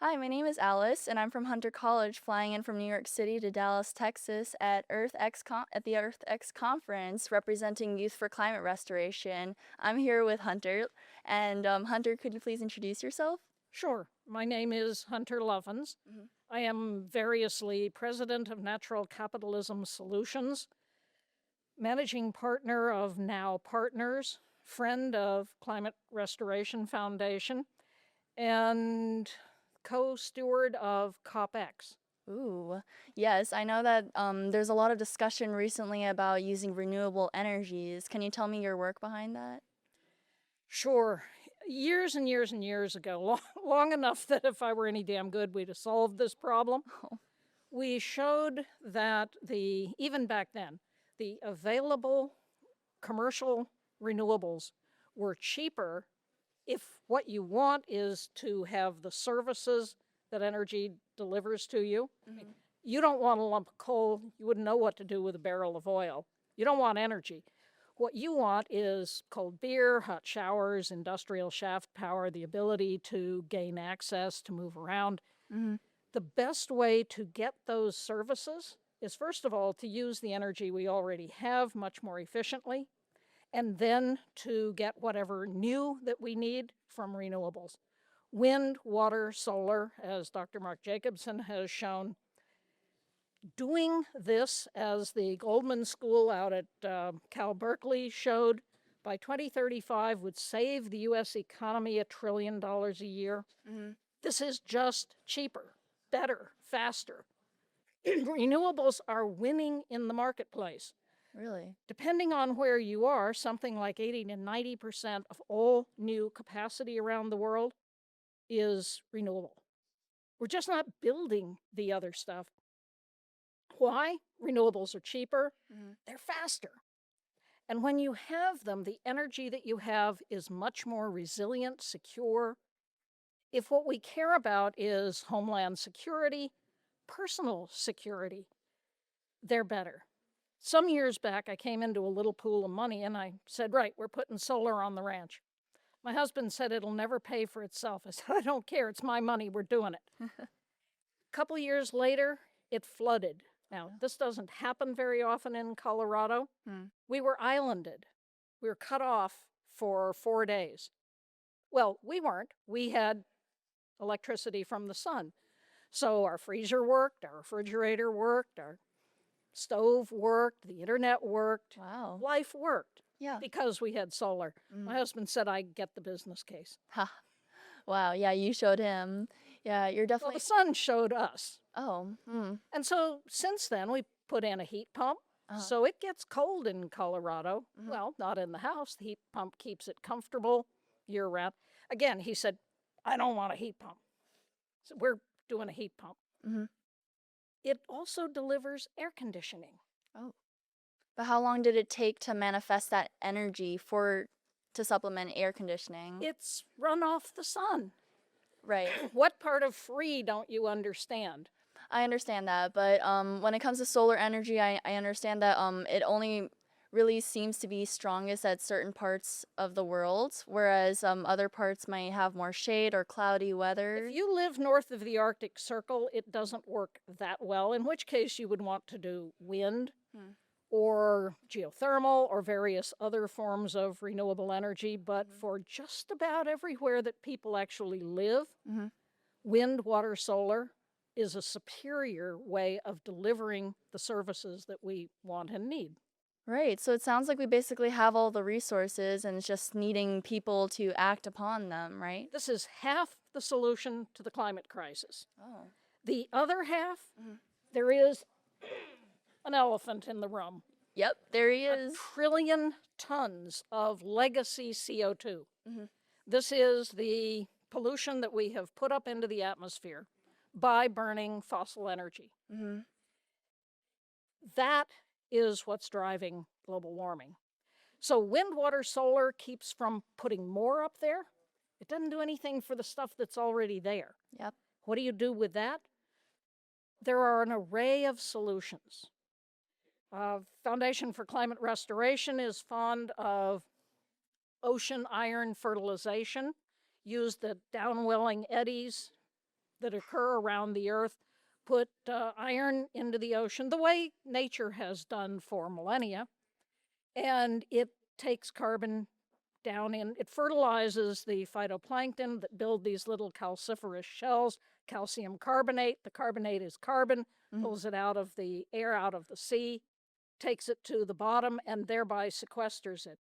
Hi, my name is Alice, and I'm from Hunter College, flying in from New York City to Dallas, Texas, at the Earth X conference, representing Youth for Climate Restoration. I'm here with Hunter, and Hunter, could you please introduce yourself? Sure. My name is Hunter Lovins. Mhm. I am variously president of Natural Capitalism Solutions, managing partner of Now Partners, friend of Climate Restoration Foundation, and co steward of COPX. Ooh, yes, I know that there's a lot of discussion recently about using renewable energies. Can you tell me your work behind that? Sure. Years and years and years ago, long enough that if I were any damn good, we'd have solved this problem. Oh, We showed that even back then, the available commercial renewables were cheaper if what you want is to have the services that energy delivers to you. I mean, mhm. you don't want a lump of coal. You wouldn't know what to do with a barrel of oil. You don't want energy. What you want is cold beer, hot showers, industrial shaft power, the ability to gain access, to move around. Mhm. The best way to get those services is, first of all, to use the energy we already have much more efficiently, and then to get whatever new that we need from renewables. Wind, water, solar, as Dr. Mark Jacobson has shown. Doing this, as the Goldman School out at Cal Berkeley showed, by 2035 would save the U.S. economy $1 trillion a year. Mhm. This is just cheaper, better, faster. Renewables are winning in the marketplace. Really? Depending on where you are, something like 80 to 90% of all new capacity around the world is renewable. We're just not building the other stuff. Why? Renewables are cheaper, Mhm. they're faster. And when you have them, the energy that you have is much more resilient, secure. If what we care about is homeland security, personal security, they're better. Some years back, I came into a little pool of money and I said, right, we're putting solar on the ranch. My husband said it'll never pay for itself. I said, I don't care. It's my money. We're doing it. A couple years later, it flooded. Now, this doesn't happen very often in Colorado. Hmm. We were islanded. We were cut off for 4 days. Well, we weren't. We had electricity from the sun. So our freezer worked, our refrigerator worked, our stove worked, the internet worked, Wow. life worked Yeah. because we had solar. My Mhm. husband said I get the business case. Ha. Wow. Yeah, you showed him. Yeah, you're Well, the definitely. sun showed us. Oh. Hmm. And so since then, we put in a heat pump. Uh-huh. So it gets cold in Colorado. Mhm. Well, not in the house. The heat pump keeps it comfortable year round. Again, he said, I don't want a heat pump. So we're doing a heat pump. Mhm. It also delivers air conditioning. Oh. But how long did it take to manifest that energy for to supplement air conditioning? It's run off the sun. Right. What part of free don't you understand? I understand that, but when it comes to solar energy, I understand that it only really seems to be strongest at certain parts of the world, whereas other parts might have more shade or cloudy If weather. you live north of the Arctic Circle, it doesn't work that well, in which case you would want to do wind Hmm. or geothermal or various other forms of renewable energy. But Mhm. for just about everywhere that people actually live, Mhm. wind, water, solar is a superior way of delivering the services that we want and need. Right. So it sounds like we basically have all the resources and it's just needing people to act upon them, right? This is half the solution to the climate crisis. Oh. The other half, Mhm. there is an elephant in the room. Yep, there he A is. trillion tons of legacy CO2. Mhm. This is the pollution that we have put up into the atmosphere by burning fossil energy. Mhm. That is what's driving global warming. So wind, water, solar keeps from putting more up there. It doesn't do anything for the stuff that's already there. Yep. What do you do with that? There are an array of solutions. Foundation for Climate Restoration is fond of ocean iron fertilization. Use the downwelling eddies that occur around the Earth put iron into the ocean the way nature has done for millennia, and it takes carbon down in, it fertilizes the phytoplankton that build these little calciferous shells, calcium carbonate. The carbonate is carbon, Mhm. pulls it out of the air, out of the sea, takes it to the bottom, and thereby sequesters it.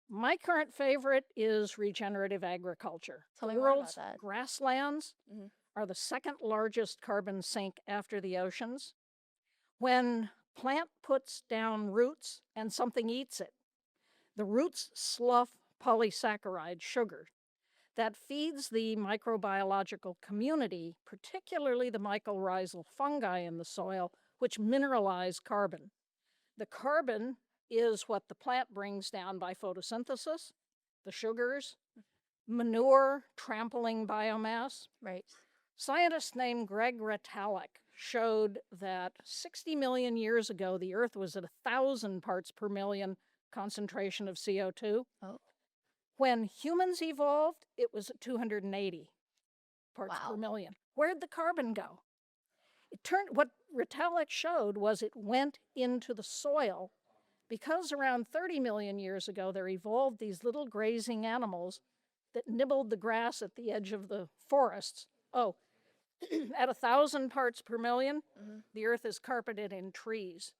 My current favorite is regenerative agriculture. Tell The me more about world's that. grasslands Mhm. are the second largest carbon sink after the oceans. When plant puts down roots and something eats it, the roots slough polysaccharide sugar that feeds the microbiological community, particularly the mycorrhizal fungi in the soil, which mineralize carbon. The carbon is what the plant brings down by photosynthesis, the sugars, manure, trampling biomass. Right. Scientists named Greg Retallick showed that 60 million years ago, the Earth was at 1,000 parts per million concentration of CO2. Oh, When humans evolved, it was at 280 parts per wow. million. Where'd the carbon go? What Retallick showed was it went into the soil because around 30 million years ago, there evolved these little grazing animals that nibbled the grass at the edge of the forests. Oh, at 1,000 parts per million, Mhm. the Earth is carpeted in trees.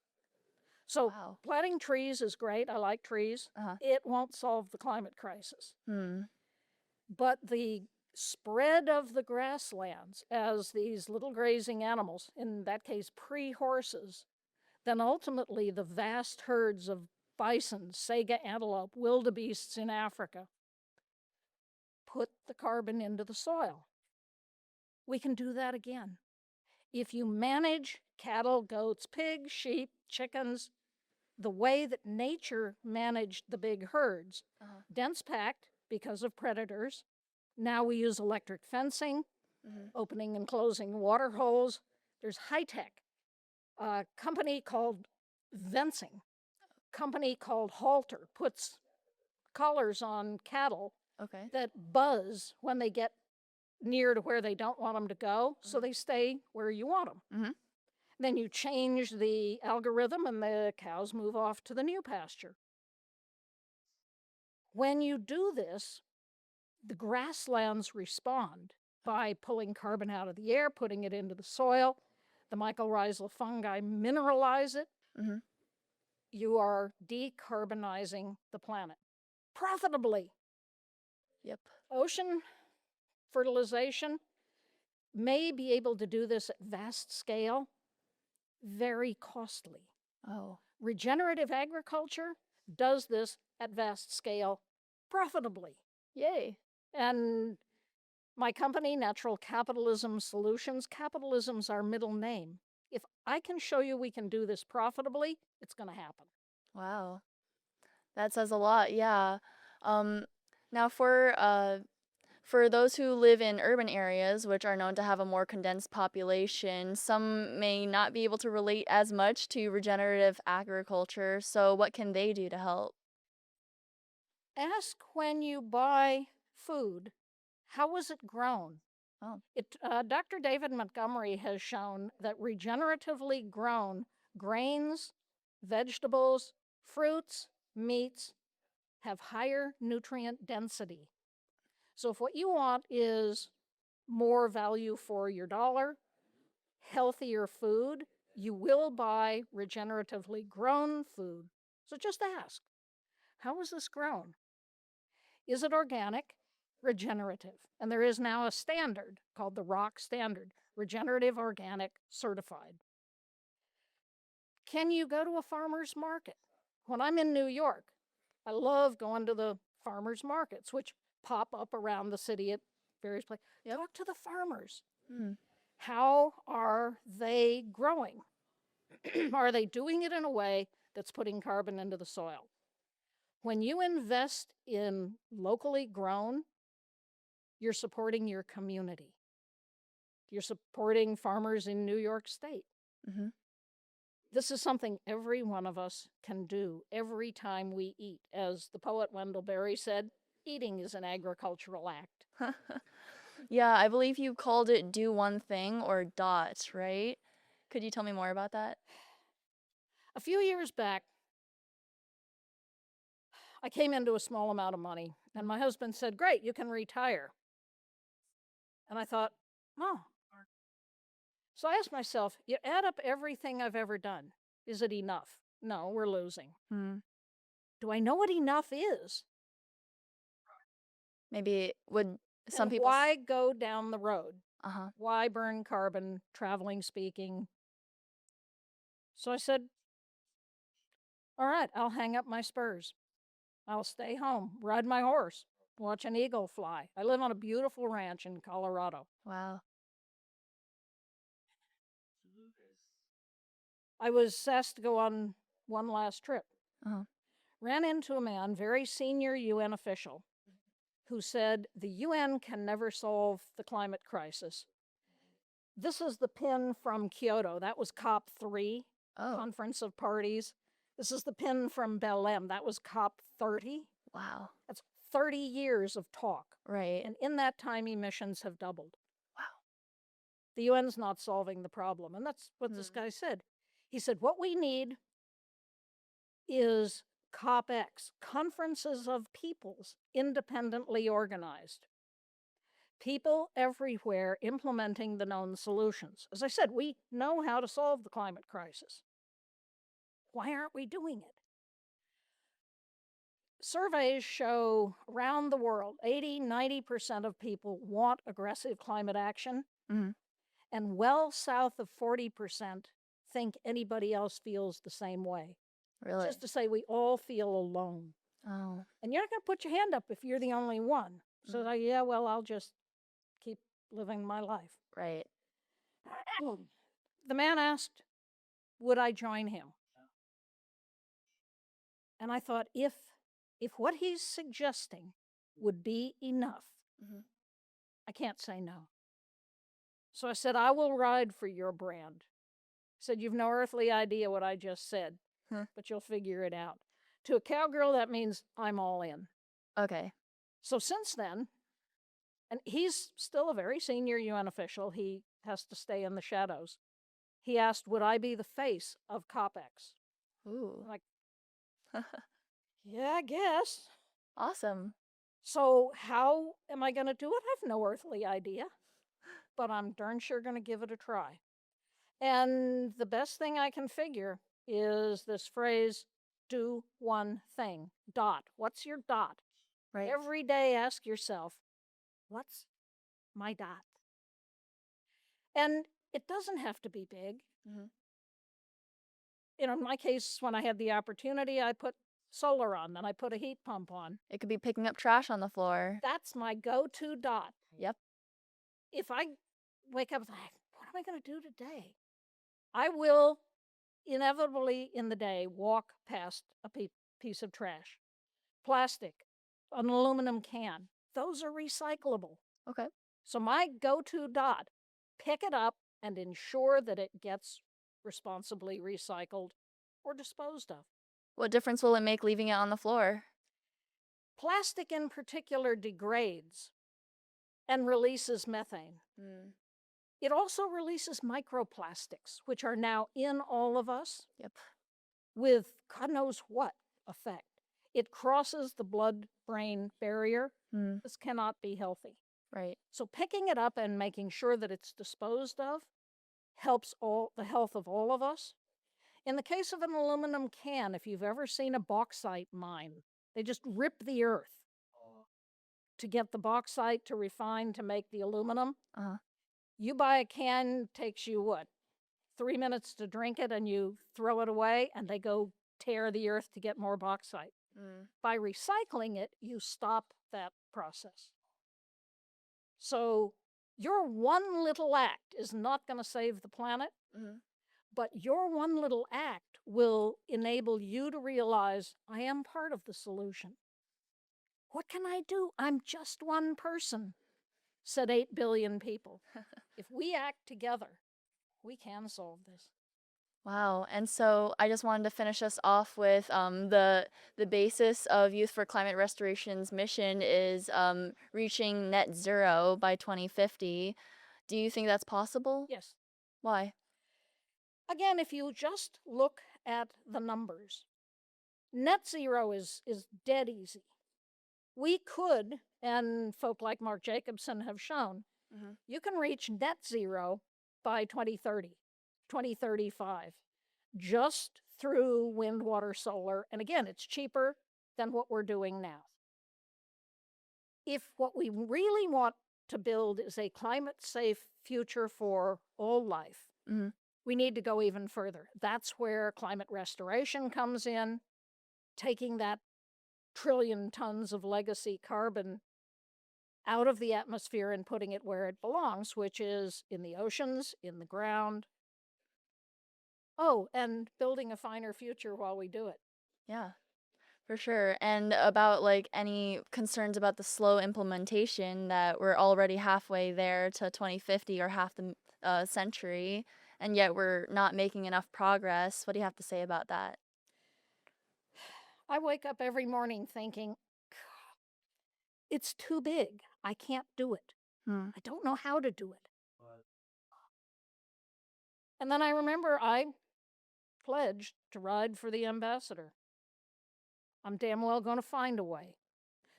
So Wow. planting trees is great. I like trees. Uh-huh. It won't solve the climate crisis. Hmm. But the spread of the grasslands as these little grazing animals, in that case pre-horses, then ultimately the vast herds of bison, saiga antelope, wildebeests in Africa, put the carbon into the soil. We can do that again. If you manage cattle, goats, pigs, sheep, chickens, the way that nature managed the big herds, Uh-huh. dense packed because of predators. Now we use electric fencing, Mhm. opening and closing water holes. There's high tech. A company called Fencing, company called Halter puts collars on cattle Okay. that buzz when they get near to where they don't want them to go, so Mhm. they stay where you want them. Mhm. Then you change the algorithm and the cows move off to the new pasture. When you do this, the grasslands respond by pulling carbon out of the air, putting it into the soil. The mycorrhizal fungi mineralize it. Mhm. You are decarbonizing the planet profitably. Yep. Ocean fertilization may be able to do this at vast scale, very costly. Oh. Regenerative agriculture does this at vast scale profitably. Yay. And my company, Natural Capitalism Solutions, capitalism's our middle name. If I can show you we can do this profitably, it's going to happen. Wow. That says a lot. Yeah. Um now for those who live in urban areas, which are known to have a more condensed population, some may not be able to relate as much to regenerative agriculture. So what can they do to help? Ask when you buy food, how was it grown? Oh. Dr. David Montgomery has shown that regeneratively grown grains, vegetables, fruits, meats have higher nutrient density. So if what you want is more value for your dollar, healthier food, you will buy regeneratively grown food. So just ask, how was this grown? Is it organic? Regenerative. And there is now a standard called the ROC standard, Regenerative Organic Certified. Can you go to a farmer's market? When I'm in New York, I love going to the farmers markets, which pop up around the city at various places. Yep. Talk to the farmers. Hmm. How are they growing? Are they doing it in a way that's putting carbon into the soil? When you invest in locally grown, you're supporting your community. You're supporting farmers in New York State. Mhm. This is something every one of us can do every time we eat. As the poet Wendell Berry said, eating is an agricultural act. Yeah, I believe you called it do one thing or DOT, right? Could you tell me more about that? A few years back, I came into a small amount of money, and my husband said, "Great, you can retire." And I thought, oh. So I asked myself, you add up everything I've ever done. Is it enough? No, we're losing. Hmm. Do I know what enough is? Maybe would some Then people why go down the road? uh-huh. Why burn carbon, traveling, speaking? So I said, all right, I'll hang up my spurs. I'll stay home, ride my horse, watch an eagle fly. I live on a beautiful ranch in Colorado. Wow. I was asked to go on one last trip. Uh-huh. Ran into a man, very senior UN official, who said the UN can never solve the climate crisis. This is the pin from Kyoto. That was COP3, Oh, Conference of Parties. This is the pin from Belém. That was COP30. wow. That's 30 years of talk. Right. And in that time, emissions have doubled. Wow. The UN's not solving the problem. And that's what this Hmm. guy said. He said, what we need is COPX, conferences of peoples, independently organized. People everywhere implementing the known solutions. As I said, we know how to solve the climate crisis. Why aren't we doing it? Surveys show around the world 80, 90% of people want aggressive climate action, Hmm. and well south of 40% think anybody else feels the same way. Really? Just to say, we all feel alone. Oh. And you're not going to put your hand up if you're the only one. So, Mhm. yeah, well, I'll just keep living my life. Right. The man asked, would I join him? And I thought, if what he's suggesting would be enough, Hmm. I can't say no. So I said, I will ride for your brand. He said, you've no earthly idea what I just said, Huh. but you'll figure it out. To a cowgirl, that means I'm all in. Okay. So since then, and he's still a very senior UN official, he has to stay in the shadows. He asked, would I be the face of COPX? Ooh. I'm like, yeah, I guess. Awesome. So how am I going to do it? I have no earthly idea, but I'm darn sure going to give it a try. And the best thing I can figure is this phrase, do one thing. Dot. What's your dot? Right. Every day ask yourself, what's my dot? And it doesn't have to be big. Hmm. In my case, when I had the opportunity, I put solar on, then I put a heat pump on. It could be picking up trash on the floor. That's my go-to dot. Yep. If I wake up, what am I going to do today? I will inevitably in the day walk past a piece of trash. Plastic, an aluminum can, those are recyclable. Okay. So my go-to dot, pick it up and ensure that it gets responsibly recycled or disposed of. What difference will it make leaving it on the floor? Plastic in particular degrades and releases methane. Mm. It also releases microplastics, which are now in all of us Yep. with God knows what effect. It crosses the blood-brain barrier. Mm. This cannot be healthy. Right. So picking it up and making sure that it's disposed of helps all the health of all of us. In the case of an aluminum can, if you've ever seen a bauxite mine, they just rip the earth to get the bauxite to refine to make the aluminum. Uh-huh. You buy a can, takes you what? 3 minutes to drink it, and you throw it away, and they go tear the earth to get more bauxite. Mm. By recycling it, you stop that process. So your one little act is not going to save the planet, Hmm. but your one little act will enable you to realize I am part of the solution. What can I do? I'm just one person, said 8 billion people. If we act together, we can solve this. Wow. And so I just wanted to finish us off with the basis of Youth for Climate Restoration's mission is reaching net zero by 2050. Do you think that's possible? Yes. Why? Again, if you just look at the numbers, net zero is dead easy. We could, and folk like Mark Jacobson have shown, Hmm. you can reach net zero by 2030, 2035, just through wind, water, solar. And again, it's cheaper than what we're doing now. If what we really want to build is a climate safe future for all life, Hmm. we need to go even further. That's where climate restoration comes in, taking that trillion tons of legacy carbon out of the atmosphere and putting it where it belongs, which is in the oceans, in the ground. Oh, and building a finer future while we do it. Yeah. For sure. And about like any concerns about the slow implementation that we're already halfway there to 2050 or half the century, and yet we're not making enough progress. What do you have to say about that? I wake up every morning thinking, it's too big. I can't do it. Hmm. I don't know how to do it. And then I remember I pledged to ride for the ambassador. I'm damn well going to find a way.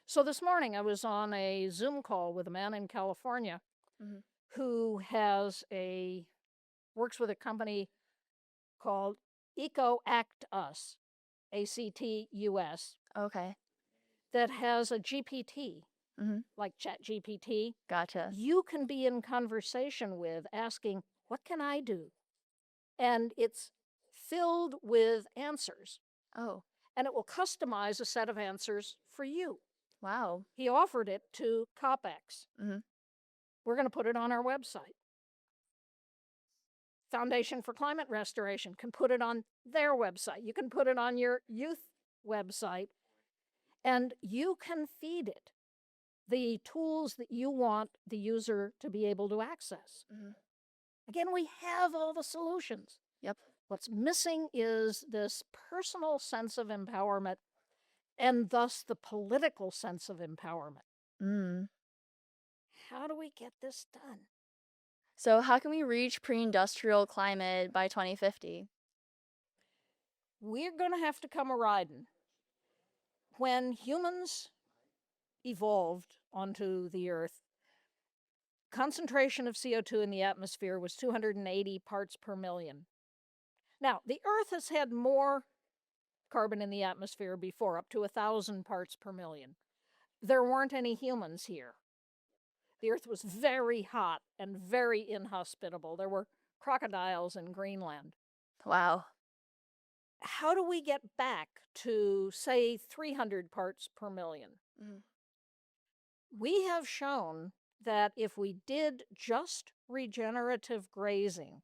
So this morning I was on a Zoom call with a man in California Hmm. who works with a company called Eco Act Us, ACTUS, Okay. that has a GPT, Hmm. like ChatGPT. Gotcha. You can be in conversation with, asking, what can I do? And it's filled with answers, Oh, and it will customize a set of answers for you. wow. He offered it to COPEX. Hmm. We're going to put it on our website. Foundation for Climate Restoration can put it on their website. You can put it on your youth website, and you can feed it the tools that you want the user to be able to access. Hmm. Again, we have all the solutions. Yep. What's missing is this personal sense of empowerment and thus the political sense of empowerment. Mm. How do we get this done? So how can we reach pre-industrial climate by 2050? We're going to have to come a riding. When humans evolved onto the earth, concentration of CO2 in the atmosphere was 280 parts per million. Now, the earth has had more carbon in the atmosphere before, up to 1,000 parts per million. There weren't any humans here. The earth was very hot and very inhospitable. There were crocodiles in Greenland. Wow. How do we get back to, say, 300 parts per million? Hmm. We have shown that if we did just regenerative grazing,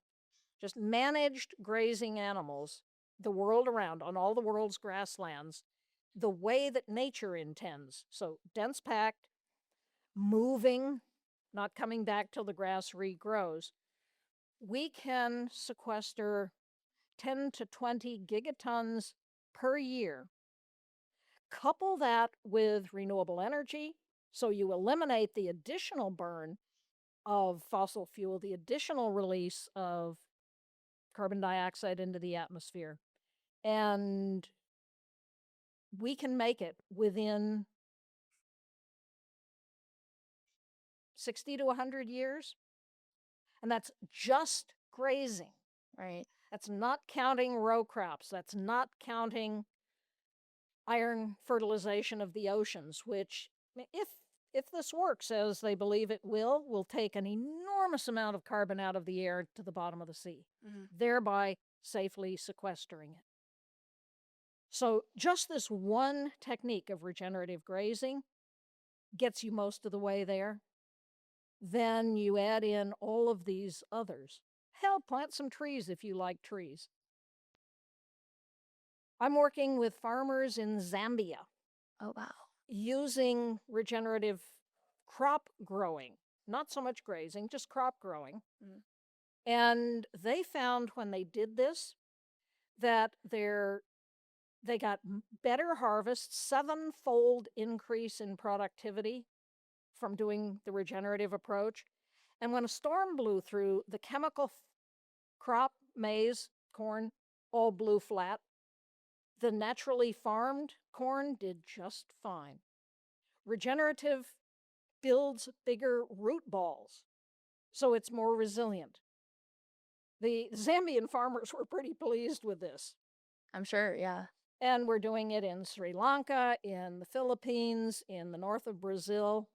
just managed grazing animals the world around on all the world's grasslands, the way that nature intends, so dense packed, moving, not coming back till the grass regrows, we can sequester 10 to 20 gigatons per year. Couple that with renewable energy, so you eliminate the additional burn of fossil fuel, the additional release of carbon dioxide into the atmosphere. And we can make it within 60 to 100 years. And that's just grazing. Right. That's not counting row crops. That's not counting iron fertilization of the oceans, which, if this works as they believe it will take an enormous amount of carbon out of the air to the bottom of the sea, Hmm. thereby safely sequestering it. So just this one technique of regenerative grazing gets you most of the way there. Then you add in all of these others. Hell, plant some trees if you like trees. I'm working with farmers in Zambia Oh, wow. using regenerative crop growing, not so much grazing, just crop growing. Mhm. And they found when they did this, that they got better harvests, sevenfold increase in productivity from doing the regenerative approach. And when a storm blew through, the chemical crop, maize, corn, all blew flat. The naturally farmed corn did just fine. Regenerative builds bigger root balls, so it's more resilient. The Zambian farmers were pretty pleased with this. I'm sure, yeah. And we're doing it in Sri Lanka, in the Philippines, in the north of Brazil.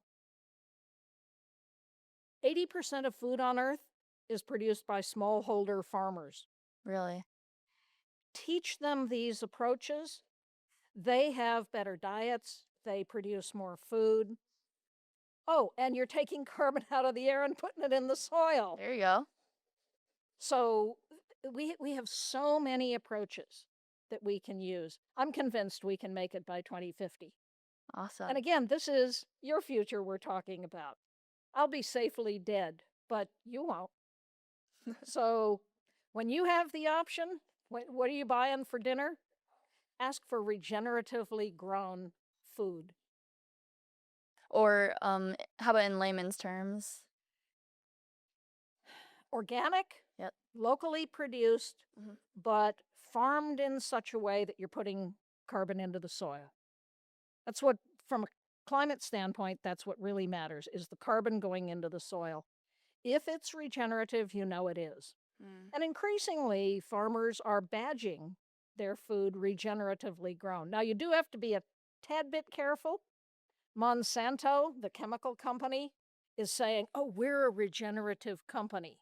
80% of food on Earth is produced by smallholder farmers. Really. Teach them these approaches. They have better diets, they produce more food. Oh, and you're taking carbon out of the air and putting it in the soil. There you go. So we have so many approaches that we can use. I'm convinced we can make it by 2050. Awesome. And again, this is your future we're talking about. I'll be safely dead, but you won't. So when you have the option, what are you buying for dinner? Ask for regeneratively grown food. Or how about in layman's terms? Organic, Yep. locally produced, Mhm. but farmed in such a way that you're putting carbon into the soil. That's what, from a climate standpoint, that's what really matters, is the carbon going into the soil. If it's regenerative, you know it is. Mm. And increasingly, farmers are badging their food regeneratively grown. Now, you do have to be a tad bit careful. Monsanto, the chemical company, is saying, oh, we're a regenerative company.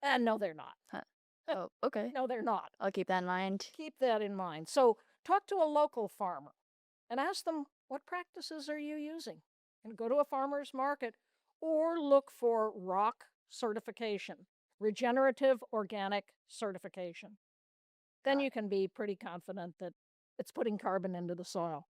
And no, they're not. Huh. Oh, okay. No, they're not. I'll keep that in mind. Keep that in mind. So talk to a local farmer and ask them, what practices are you using? And go to a farmer's market or look for ROC certification, regenerative organic certification. Then Got you can be pretty confident that it's putting carbon into the soil.